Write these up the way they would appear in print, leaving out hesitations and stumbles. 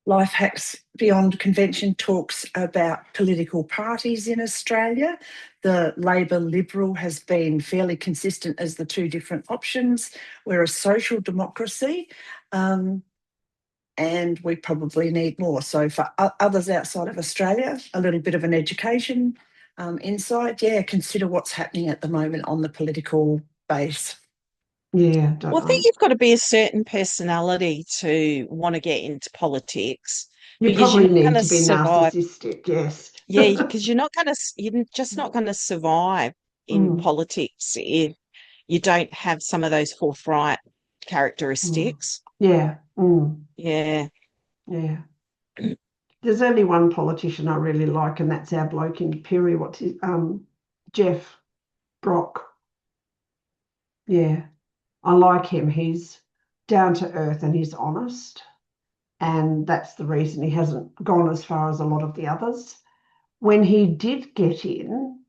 Life Hacks Beyond Convention talks about political parties in Australia. The Labor Liberal has been fairly consistent as the two different options. We're a social democracy, and we probably need more. So for others outside of Australia, a little bit of an education insight. Yeah, consider what's happening at the moment on the political base. Yeah, Well, I think don't. you've got to be a certain personality to want to get into politics You because you're probably not going need to to be survive. narcissistic, yes. Yeah, because you're just not going to survive in Mm, politics if you don't have some of those forthright mm. characteristics. Yeah, Yeah. yeah. There's only one politician I really like, and that's our bloke in Perry. What's his Jeff Brock. Yeah, I like him. He's down to earth and he's honest, and that's the reason he hasn't gone as far as a lot of the others. When he did get in,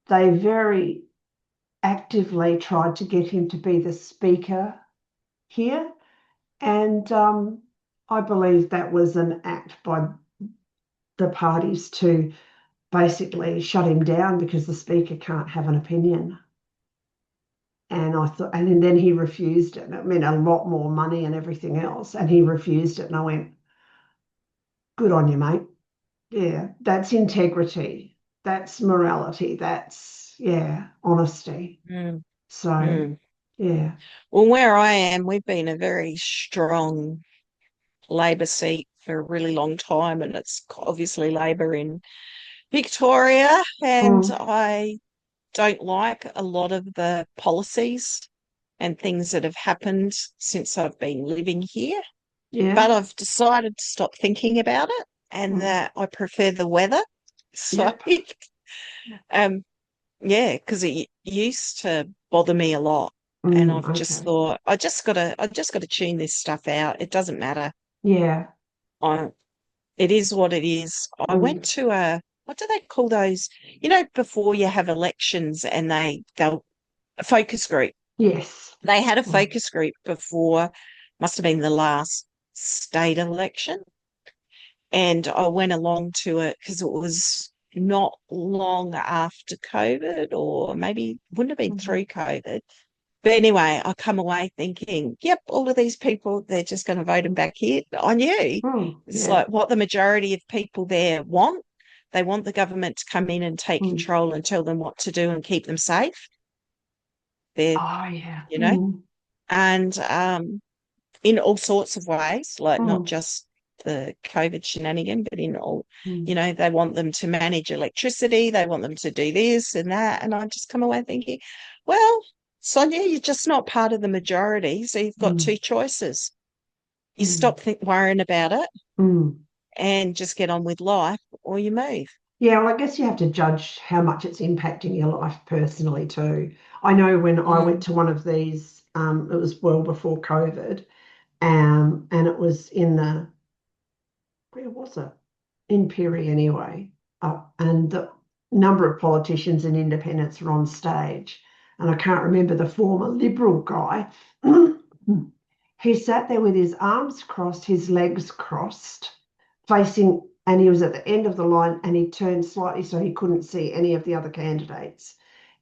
they very actively tried to get him to be the speaker here, and I believe that was an act by the parties to basically shut him down because the speaker can't have an opinion. And I thought, and then he refused it. And it meant a lot more money and everything else. And he refused it. And I went, good on you, mate. Yeah, that's integrity. That's morality. That's, yeah, honesty. Mm, So, mm. yeah. Well, where I am, we've been a very strong Labor seat for a really long time, and it's obviously Labor in Victoria. And Mm, I don't like a lot of the policies and things that have happened since I've been living here. yeah. But I've decided to stop thinking about it and Mm, that I prefer the weather. So, yep. um, yeah, because it used to bother me a lot. And I've just Okay. thought, I just gotta tune this stuff out. It doesn't matter. Yeah. I, it is what it is. I went Mm, to what do they call those? Before you have elections and they'll a focus group. yes. They had a Mm, focus group before, must have been the last state election. And I went along to it because it was not long after COVID, or maybe wouldn't have been mm, through COVID. But anyway, I come away thinking, yep, all of these people, they're just going to vote them back here. I knew it's yeah. like what the majority of people there want. They want the government to come in and take Mm. control and tell them what to do and keep them safe. They're, Oh, yeah. you know, and in all sorts of ways, like not Mm, just the COVID shenanigan, but in all, mm. they want them to manage electricity, they want them to do this and that. And I just come away thinking, well, Sonia, you're just not part of the majority. So you've got two Mm, choices. You mm, stop worrying about it mm. and just get on with life, or you move. Yeah, well, I guess you have to judge how much it's impacting your life personally too. I know when I went Mm, to one of these, it was well before COVID, and it was in where was it? In Perry anyway. And the number of politicians and independents were on stage. And I can't remember the former Liberal guy. He sat there with his arms crossed, his legs crossed, facing, and he was at the end of the line and he turned slightly so he couldn't see any of the other candidates.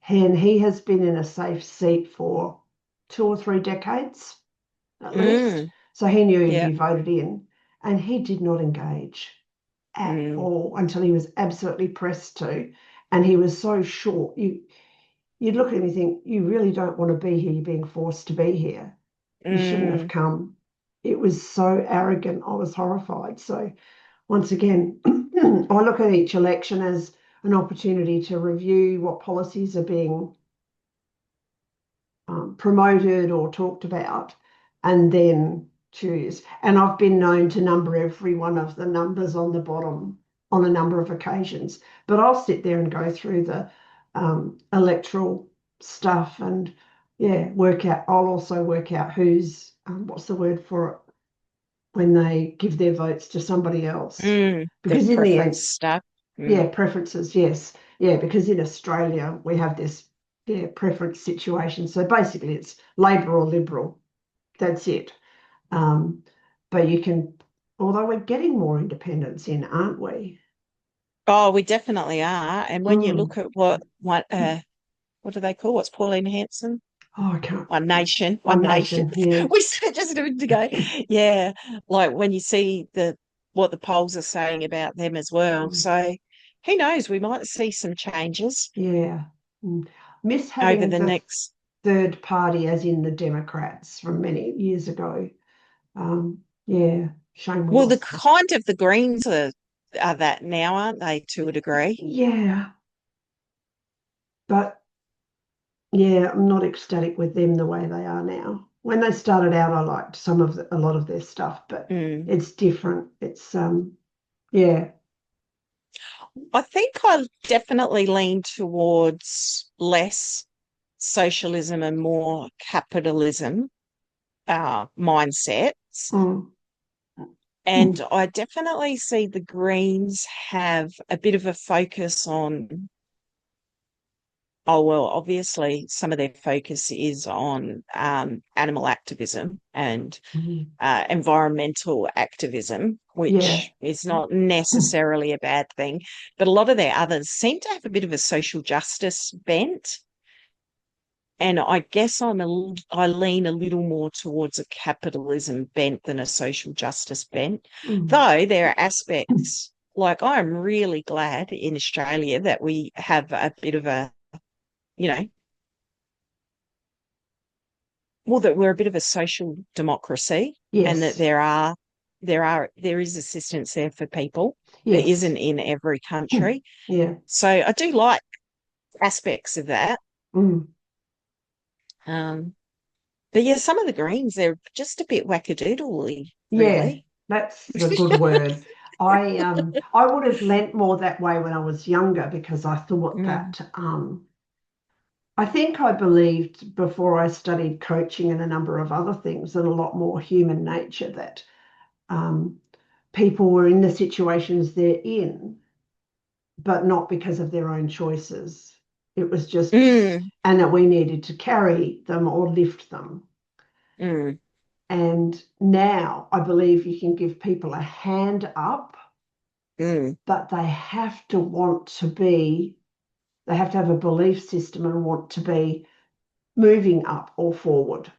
And he has been in a safe seat for 2 or 3 decades at least. mm, So he knew he'd yeah. be voted in. And he did not engage at Mm, all until he was absolutely pressed to. And he was so short. You'd look at him and think, you really don't want to be here. You're being forced to be here. You shouldn't have mm, come. It was so arrogant. I was horrified. So once again, I look at each election as an opportunity to review what policies are being promoted or talked about, and then choose. And I've been known to number every one of the numbers on the bottom on a number of occasions. But I'll sit there and go through the electoral stuff and yeah, work out. I'll also work out who's what's the word for it when they give their votes to somebody else. the Because in the preference end, stuff. yeah, Mm, preferences, yes. Yeah, because in Australia we have this preference situation. So basically it's Labor or Liberal. That's it. Um, but you can although we're getting more independence in, aren't we? Oh, we definitely are. And when you Mm. look at what do they call? What's Pauline Hanson? Oh, I can't. One Nation, One One Nation. Nation, yeah. We said it just a minute ago. Yeah, like when you see what the polls are saying about them as well. So who knows? We might see some changes Yeah. Miss over having the the next. third party, as in the Democrats from many years ago. Yeah, shame we Well, lost. the Greens are that now, aren't they? To a degree. Yeah, but yeah, I'm not ecstatic with them the way they are now. When they started out, I liked a lot of their stuff, but Mm. it's different. It's yeah, I think I definitely lean towards less socialism and more capitalism mindsets. mm, And I definitely see the Greens have a bit of a focus on, oh, well, obviously some of their focus is on animal activism and mm, environmental activism, yeah, which is not necessarily a bad thing. But a lot of their others seem to have a bit of a social justice bent. And I guess I lean a little more towards a capitalism bent than a social justice bent. mm, Though there are aspects, like I'm really glad in Australia that we have a bit of a, you know, well, that we're a bit of a social democracy and that yes, there is assistance there for people that yes, isn't in every country. yeah, So I do like aspects of that. mm, Um, but yeah, some of the Greens, they're just a bit wackadoodly, yeah. really. That's the good word. I would have lent more that way when I was younger because I thought Mm. that I think I believed before I studied coaching and a number of other things and a lot more human nature that um, people were in the situations they're in, but not because of their own choices. It was just, Mm, and that we needed to carry them or lift them. mm, And now I believe you can give people a hand up, mm. but they have to want to be, they have to have a belief system and want to be moving up or forward.